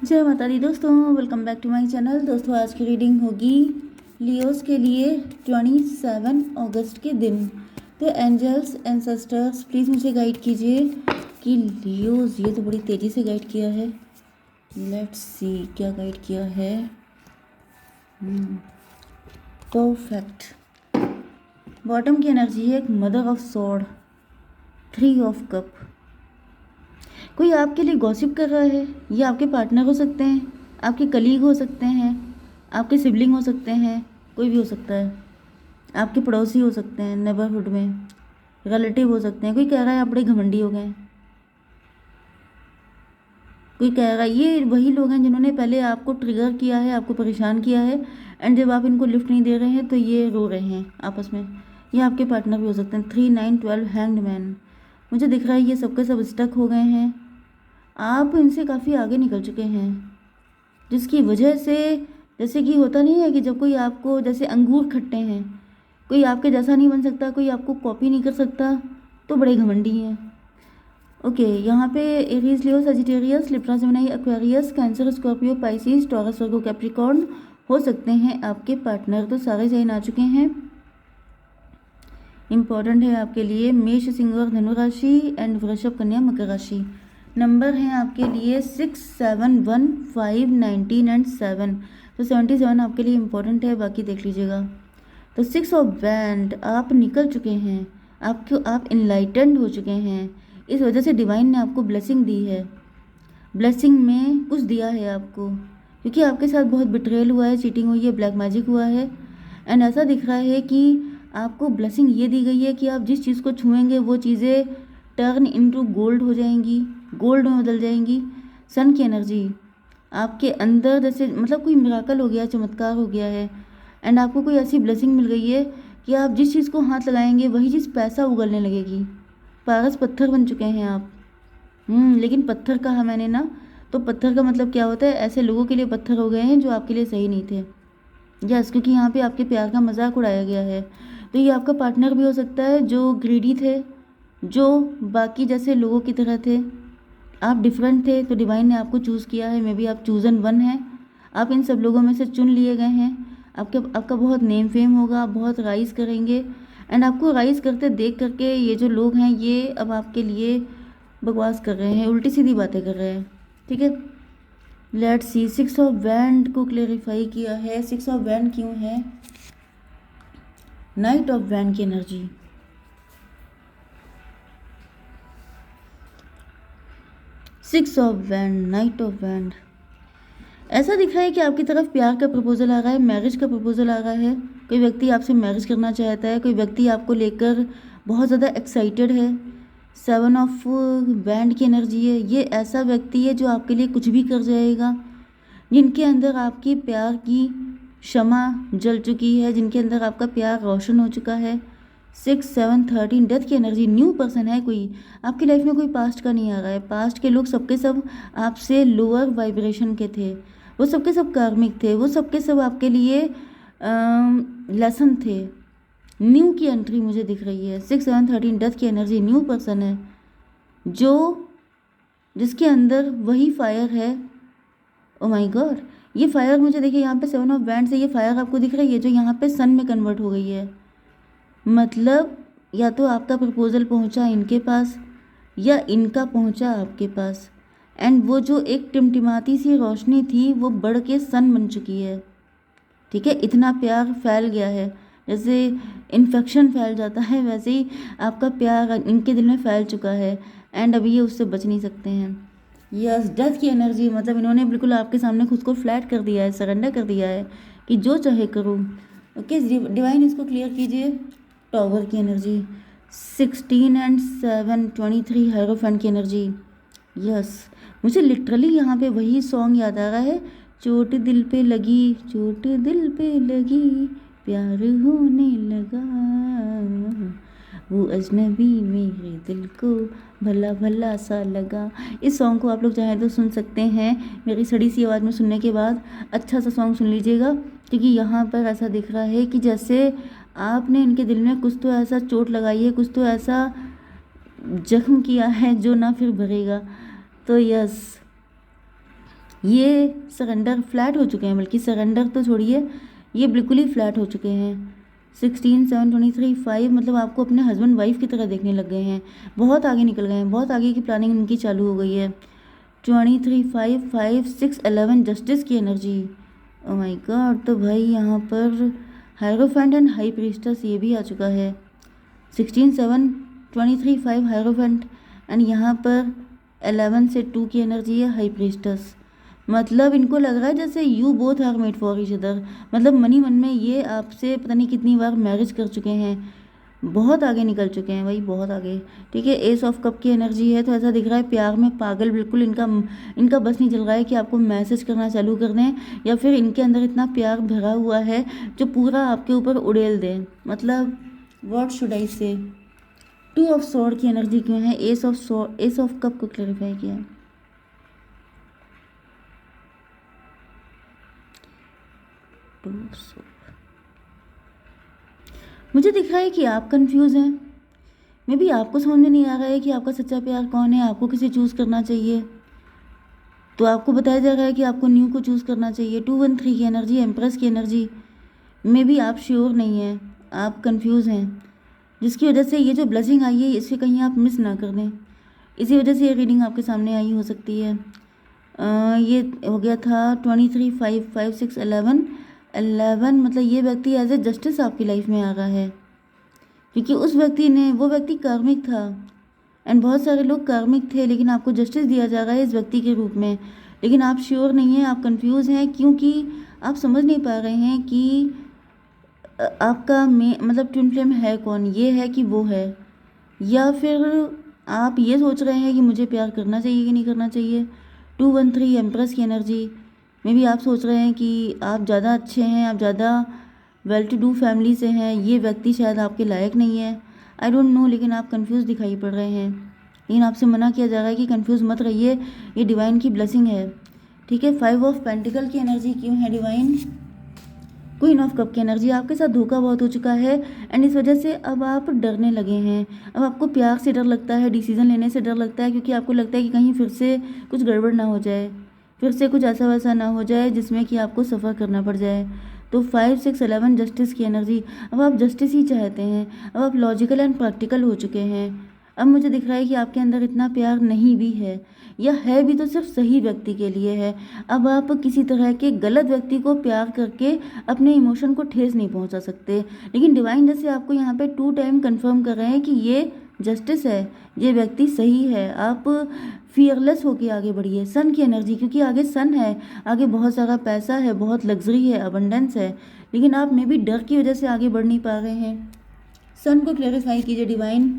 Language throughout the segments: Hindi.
जय माता दी दोस्तों, welcome back to my channel. दोस्तों आज की रीडिंग होगी लियोस के लिए 27 अगस्त के दिन। तो एंजल्स एंसेस्टर्स प्लीज़ मुझे गाइड कीजिए कि लियोस, ये तो बड़ी तेज़ी से गाइड किया है। लेट्स सी क्या गाइड किया है। परफेक्ट। बॉटम की एनर्जी है एक mother of sword, 3 of cup. कोई आपके लिए गॉसिप कर रहा है। ये आपके पार्टनर हो सकते हैं, आपके कलीग हो सकते हैं, आपके सिबलिंग हो सकते हैं, कोई भी हो सकता है। आपके पड़ोसी हो सकते हैं, नेबरहुड में रिलेटिव हो सकते हैं। कोई कह रहा है आप बड़े घमंडी हो गए। कोई कह रहा है, ये वही लोग हैं जिन्होंने पहले आपको ट्रिगर किया है, आपको परेशान किया है, एंड जब आप इनको लिफ्ट नहीं दे रहे हैं तो ये रो रहे हैं आपस में। ये आपके पार्टनर भी हो सकते हैं। 3 9 12 हैंग्ड मैन मुझे दिख रहा है। ये सबके सब स्टक हो गए हैं। आप इनसे काफ़ी आगे निकल चुके हैं, जिसकी वजह से, जैसे कि होता नहीं है कि जब कोई आपको, जैसे अंगूर खट्टे हैं, कोई आपके जैसा नहीं बन सकता, कोई आपको कॉपी नहीं कर सकता, तो बड़े घमंडी हैं। ओके, यहाँ पे Aries, Leo, Sagittarius, Libra, Gemini, Aquarius, Cancer, Scorpio, Pisces, Taurus, Virgo, Capricorn हो सकते हैं आपके पार्टनर। तो सारे साइन आ चुके हैं। इम्पॉर्टेंट है आपके लिए मेष, सिंह और धनु राशि एंड वृषभ, कन्या, मकर राशि। नंबर हैं आपके लिए 6 7 1 5 19 एंड 7। तो 77 आपके लिए इम्पोर्टेंट है, बाकी देख लीजिएगा। तो 6 ऑफ बैंड, आप निकल चुके हैं, आप इनलाइटेंड हो चुके हैं। इस वजह से डिवाइन ने आपको ब्लेसिंग दी है। ब्लेसिंग में कुछ दिया है आपको, क्योंकि आपके साथ बहुत बिट्रेल हुआ है, चीटिंग हुई है, ब्लैक मैजिक हुआ है। एंड ऐसा दिख रहा है कि आपको ब्लेसिंग ये दी गई है कि आप जिस चीज़ को छुएंगे वो चीज़ें टर्न इनटू गोल्ड हो जाएंगी, गोल्ड में बदल जाएंगी। सन की एनर्जी आपके अंदर, जैसे मतलब कोई मिराकल हो गया, चमत्कार हो गया है। एंड आपको कोई ऐसी ब्लेसिंग मिल गई है कि आप जिस चीज़ को हाथ लगाएंगे वही चीज़ पैसा उगलने लगेगी। पारस पत्थर बन चुके हैं आप। लेकिन पत्थर कहा मैंने ना, तो पत्थर का मतलब क्या होता है, ऐसे लोगों के लिए पत्थर हो गए हैं जो आपके लिए सही नहीं थे। यस, क्योंकि यहाँ पे आपके प्यार का मजाक उड़ाया गया है। तो ये आपका पार्टनर भी हो सकता है जो ग्रीडी थे, जो बाकी जैसे लोगों की तरह थे। आप डिफरेंट थे तो डिवाइन ने आपको चूज़ किया है। मे बी आप चूज़न वन हैं, आप इन सब लोगों में से चुन लिए गए हैं। आपका बहुत नेम फेम होगा, आप बहुत राइज करेंगे। एंड आपको राइज करते देख करके ये जो लोग हैं ये अब आपके लिए बकवास कर रहे हैं, उल्टी सीधी बातें कर रहे हैं। ठीक है, लेट्स सी। 6 ऑफ वैंड को क्लेरिफाई किया है। 6 ऑफ वैंड क्यों है? नाइट ऑफ वैंड की energy, six of wand, night of wand. ऐसा दिख रहा है कि आपकी तरफ प्यार का प्रपोजल आ रहा है, मैरिज का प्रपोजल आ रहा है। कोई व्यक्ति आपसे मैरिज करना चाहता है, कोई व्यक्ति आपको लेकर बहुत ज़्यादा एक्साइटेड है। 7 ऑफ वैंड की एनर्जी है। ये ऐसा व्यक्ति है जो आपके लिए कुछ भी कर जाएगा, जिनके अंदर आपकी प्यार की क्षमा जल चुकी है, जिनके अंदर आपका प्यार रोशन हो चुका है। 6 7 13 डेथ की एनर्जी। न्यू पर्सन है कोई आपकी लाइफ में, कोई पास्ट का नहीं आ रहा है। पास्ट के लोग सबके सब आपसे लोअर वाइब्रेशन के थे, वो सबके सब कार्मिक थे, वो सबके सब आपके लिए लेसन थे। न्यू की एंट्री मुझे दिख रही है। 6 7 13 डेथ की एनर्जी। न्यू पर्सन है जो, जिसके अंदर वही फायर है। ओ माय गॉड, ये फायर मुझे देखिए यहाँ पे 7 ऑफ वैंड से ये फायर आपको दिख रही है जो यहाँ पे सन में कन्वर्ट हो गई है। मतलब या तो आपका प्रपोजल पहुँचा इनके पास या इनका पहुँचा आपके पास। एंड वो जो एक टिमटिमाती सी रोशनी थी वो बढ़ के सन बन चुकी है। ठीक है, इतना प्यार फैल गया है, जैसे इन्फेक्शन फैल जाता है वैसे ही आपका प्यार इनके दिल में फैल चुका है। एंड अभी ये उससे बच नहीं सकते हैं। यस, डेथ की एनर्जी, मतलब इन्होंने बिल्कुल आपके सामने खुद को फ्लैट कर दिया है, सरेंडर कर दिया है कि जो चाहे करूँ। ओके, डिवाइन इसको क्लियर कीजिए। टॉवर की एनर्जी 16 एंड 7 23 हेरोफेंट की एनर्जी। यस, मुझे लिटरली यहाँ पे वही सॉन्ग याद आ रहा है, चोट दिल पे लगी, चोट दिल पे लगी, प्यार होने लगा, वो अजनबी मेरे दिल को भला भला सा लगा। इस सॉन्ग को आप लोग चाहें तो सुन सकते हैं मेरी सड़ी सी आवाज़ में सुनने के बाद। अच्छा सा सॉन्ग सुन लीजिएगा, क्योंकि यहाँ पर ऐसा दिख रहा है कि जैसे आपने इनके दिल में कुछ तो ऐसा चोट लगाई है, कुछ तो ऐसा जख्म किया है जो ना फिर भरेगा। तो यस, ये सरेंडर फ्लैट हो चुके हैं, बल्कि सरेंडर तो छोड़िए, ये बिल्कुल ही फ्लैट हो चुके हैं। 16, 7, 23, 5 मतलब आपको अपने हस्बैंड वाइफ की तरह देखने लग गए हैं, बहुत आगे निकल गए हैं, बहुत आगे की प्लानिंग उनकी चालू हो गई है। 23, 5, 5, 6, 11 जस्टिस की एनर्जी। ओ माय गॉड, तो भाई यहाँ पर हायरोफेंट एंड हाई प्रीस्टस ये भी आ चुका है। 16, 7, 23, 5 हायरोफेंट एंड यहाँ पर 11 से 2 की एनर्जी है हाई प्रीस्टस। मतलब इनको लग रहा है जैसे you both are made for each other, मतलब मनी मन में ये आपसे पता नहीं कितनी बार मैरिज कर चुके हैं, बहुत आगे निकल चुके हैं भाई, बहुत आगे। ठीक है, एस ऑफ कप की एनर्जी है, तो ऐसा दिख रहा है प्यार में पागल, बिल्कुल इनका इनका बस नहीं चल रहा है कि आपको मैसेज करना चालू कर दें, या फिर इनके अंदर इतना प्यार भरा हुआ है जो पूरा आपके ऊपर उड़ेल दें। मतलब व्हाट शुड आई से। 2 ऑफ स्वॉर्ड की एनर्जी क्यों है, एस ऑफ कप को क्लैरिफाई किया। मुझे दिख रहा है कि आप कंफ्यूज हैं, मे बी आपको समझ में नहीं आ रहा है कि आपका सच्चा प्यार कौन है, आपको किसे चूज़ करना चाहिए। तो आपको बताया जा रहा है कि आपको न्यू को चूज़ करना चाहिए। 213 की एनर्जी, एम्प्रेस की एनर्जी। मे बी आप श्योर नहीं हैं, आप कंफ्यूज हैं, जिसकी वजह से ये जो ब्लेसिंग आई है इसे कहीं आप मिस ना कर दें, इसी वजह से ये रीडिंग आपके सामने आई हो सकती है। ये हो गया था 23, 5, 5, 6, 11 मतलब ये व्यक्ति एज ए जस्टिस आपकी लाइफ में आ रहा है, क्योंकि उस व्यक्ति ने, वो व्यक्ति कार्मिक था एंड बहुत सारे लोग कार्मिक थे, लेकिन आपको जस्टिस दिया जा रहा है इस व्यक्ति के रूप में। लेकिन आप श्योर नहीं हैं, आप कंफ्यूज हैं, क्योंकि आप समझ नहीं पा रहे हैं कि आपका मतलब ट्विन फ्लेम है कौन, ये है कि वो है, या फिर आप ये सोच रहे हैं कि मुझे प्यार करना चाहिए कि नहीं करना चाहिए। 213 एम्प्रेस की एनर्जी। मे बी आप सोच रहे हैं कि आप ज़्यादा अच्छे हैं, आप ज़्यादा वेल टू डू फैमिली से हैं, ये व्यक्ति शायद आपके लायक नहीं है, आई डोंट नो, लेकिन आप कंफ्यूज दिखाई पड़ रहे हैं। लेकिन आपसे मना किया जा रहा है कि कंफ्यूज मत रहिए, ये डिवाइन की ब्लेसिंग है। ठीक है, 5 ऑफ पेंटिकल की एनर्जी क्यों है डिवाइन। क्वीन ऑफ कप की एनर्जी। आपके साथ धोखा बहुत हो चुका है एंड इस वजह से अब आप डरने लगे हैं, अब आपको प्यार से डर लगता है, डिसीजन लेने से डर लगता है, क्योंकि आपको लगता है कि कहीं फिर से कुछ गड़बड़ ना हो जाए, फिर से कुछ ऐसा वैसा ना हो जाए जिसमें कि आपको सफ़र करना पड़ जाए। तो 5, 6, 11 जस्टिस की एनर्जी। अब आप जस्टिस ही चाहते हैं, अब आप लॉजिकल एंड प्रैक्टिकल हो चुके हैं। अब मुझे दिख रहा है कि आपके अंदर इतना प्यार नहीं भी है, या है भी तो सिर्फ सही व्यक्ति के लिए है। अब आप किसी तरह के गलत व्यक्ति को प्यार करके अपने इमोशन को ठेस नहीं पहुंचा सकते। लेकिन डिवाइन जैसे आपको यहाँ पे 2 टाइम कंफर्म कर रहे हैं कि ये जस्टिस है, ये व्यक्ति सही है। आप फियरलेस होके आगे बढ़िए। सन की एनर्जी, क्योंकि आगे सन है, आगे बहुत सारा पैसा है, बहुत लग्जरी है, अबंडेंस है, लेकिन आप मे बी डर की वजह से आगे बढ़ नहीं पा रहे हैं। सन को क्लेरिफाई कीजिए डिवाइन।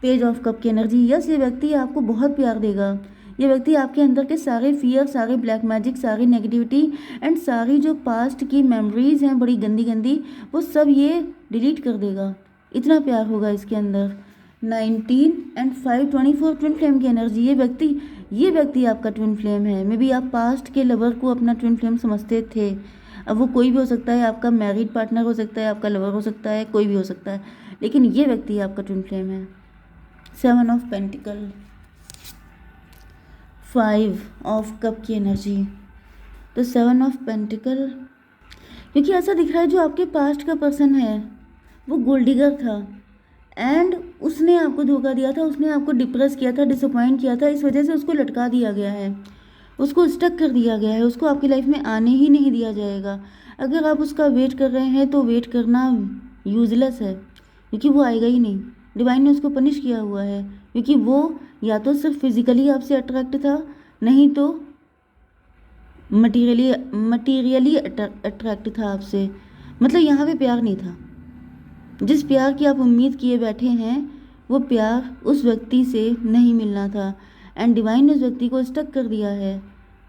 पेज ऑफ कप की एनर्जी। यस, ये व्यक्ति आपको बहुत प्यार देगा, ये व्यक्ति आपके अंदर के सारे फियर, सारे ब्लैक मैजिक, सारी नेगेटिविटी एंड सारी जो पास्ट की मेमोरीज हैं बड़ी गंदी गंदी, वो सब ये डिलीट कर देगा, इतना प्यार होगा इसके अंदर। 19 एंड 5, 24 ट्विन फ्लेम की एनर्जी। ये व्यक्ति आपका ट्विन फ्लेम है। मे बी आप पास्ट के लवर को अपना ट्विन फ्लेम समझते थे, अब वो कोई भी हो सकता है, आपका मैरिड पार्टनर हो सकता है, आपका लवर हो सकता है, कोई भी हो सकता है, लेकिन ये व्यक्ति आपका ट्विन फ्लेम है। 7 ऑफ पेंटिकल, 5 ऑफ कप की एनर्जी। तो 7 ऑफ पेंटिकल, क्योंकि ऐसा दिख रहा है जो आपके पास्ट का पर्सन है वो गोल्ड डिगर था एंड उसने आपको धोखा दिया था, उसने आपको डिप्रेस किया था, डिसअपॉइंट किया था, इस वजह से उसको लटका दिया गया है, उसको स्टक कर दिया गया है, उसको आपकी लाइफ में आने ही नहीं दिया जाएगा। अगर आप उसका वेट कर रहे हैं तो वेट करना यूजलेस है, क्योंकि वो आएगा ही नहीं। डिवाइन ने उसको पनिश किया हुआ है, क्योंकि वो या तो सिर्फ फिजिकली आपसे अट्रैक्ट था, नहीं तो मटीरियली अट्रैक्ट था आपसे। मतलब यहाँ पे प्यार नहीं था, जिस प्यार की आप उम्मीद किए बैठे हैं वो प्यार उस व्यक्ति से नहीं मिलना था एंड डिवाइन ने उस व्यक्ति को स्टक कर दिया है।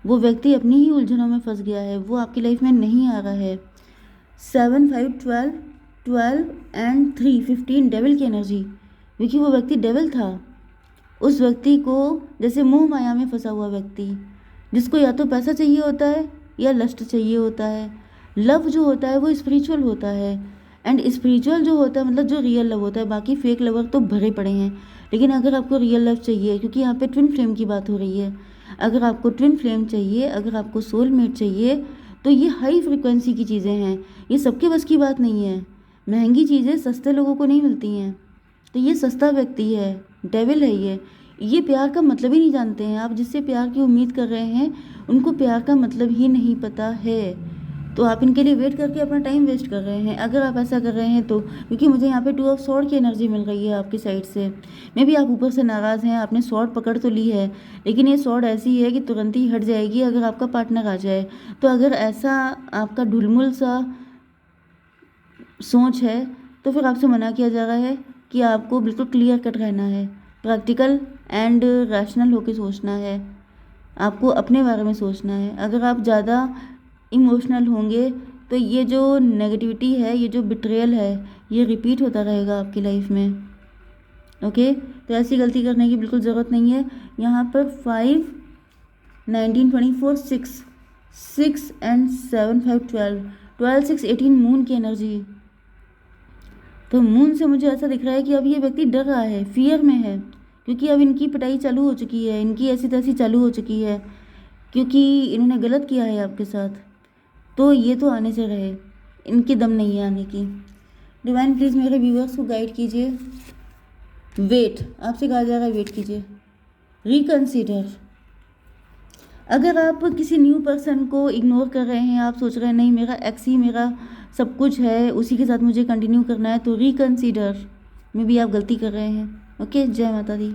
वो व्यक्ति अपनी ही उलझनों में फंस गया है, वो आपकी लाइफ में नहीं आ रहा है। 7, 5, 12 एंड 3, 15 डेविल की एनर्जी, क्योंकि वो व्यक्ति डेविल था। उस व्यक्ति को जैसे मोह माया में फंसा हुआ व्यक्ति, जिसको या तो पैसा चाहिए होता है या लस्ट चाहिए होता है। लव जो होता है वो स्पिरिचुअल होता है एंड स्पिरिचुअल जो होता है मतलब जो रियल लव होता है, बाकी फेक लवर तो भरे पड़े हैं। लेकिन अगर आपको रियल लव चाहिए, क्योंकि यहाँ पे ट्विन फ्लेम की बात हो रही है, अगर आपको ट्विन फ्लेम चाहिए, अगर आपको सोलमेट चाहिए, तो ये हाई फ्रिक्वेंसी की चीज़ें हैं, ये सबके बस की बात नहीं है। महंगी चीज़ें सस्ते लोगों को नहीं मिलती हैं। तो ये सस्ता व्यक्ति है, डेविल है ये प्यार का मतलब ही नहीं जानते हैं। आप जिससे प्यार की उम्मीद कर रहे हैं उनको प्यार का मतलब ही नहीं पता है, तो आप इनके लिए वेट करके अपना टाइम वेस्ट कर रहे हैं अगर आप ऐसा कर रहे हैं तो। क्योंकि मुझे यहाँ पे 2 ऑफ स्वॉर्ड की एनर्जी मिल रही है आपकी साइड से। मे भी आप ऊपर से नाराज़ हैं, आपने स्वॉर्ड पकड़ तो ली है, लेकिन ये स्वॉर्ड ऐसी है कि तुरंत ही हट जाएगी अगर आपका पार्टनर आ जाए। तो अगर ऐसा आपका ढुलमुल सा सोच है तो फिर आपसे मना किया जा रहा है कि आपको बिल्कुल क्लियर कट रहना है, प्रैक्टिकल एंड रैशनल होकर सोचना है, आपको अपने बारे में सोचना है। अगर आप ज़्यादा इमोशनल होंगे तो ये जो नेगेटिविटी है, ये जो बिट्रेयल है, ये रिपीट होता रहेगा आपकी लाइफ में। ओके, तो ऐसी गलती करने की बिल्कुल ज़रूरत नहीं है। यहाँ पर 5, 19, 24, 6 एंड 7, 5, 12, 6, 18 मून की एनर्जी। तो मून से मुझे ऐसा दिख रहा है कि अब ये व्यक्ति डर रहा है, फियर में है, क्योंकि अब इनकी पिटाई चालू हो चुकी है, इनकी ऐसी तैसी चालू हो चुकी है, क्योंकि इन्होंने गलत किया है आपके साथ। तो ये तो आने से रहे, इनकी दम नहीं है आने की। डिवाइन प्लीज़ मेरे व्यूअर्स को गाइड कीजिए। वेट, आपसे कहा जा रहा है वेट कीजिए, रिकंसीडर। अगर आप किसी न्यू पर्सन को इग्नोर कर रहे हैं, आप सोच रहे हैं नहीं मेरा एक्स ही मेरा सब कुछ है, उसी के साथ मुझे कंटिन्यू करना है, तो रिकंसीडर में भी आप गलती कर रहे हैं। ओके, जय माता दी।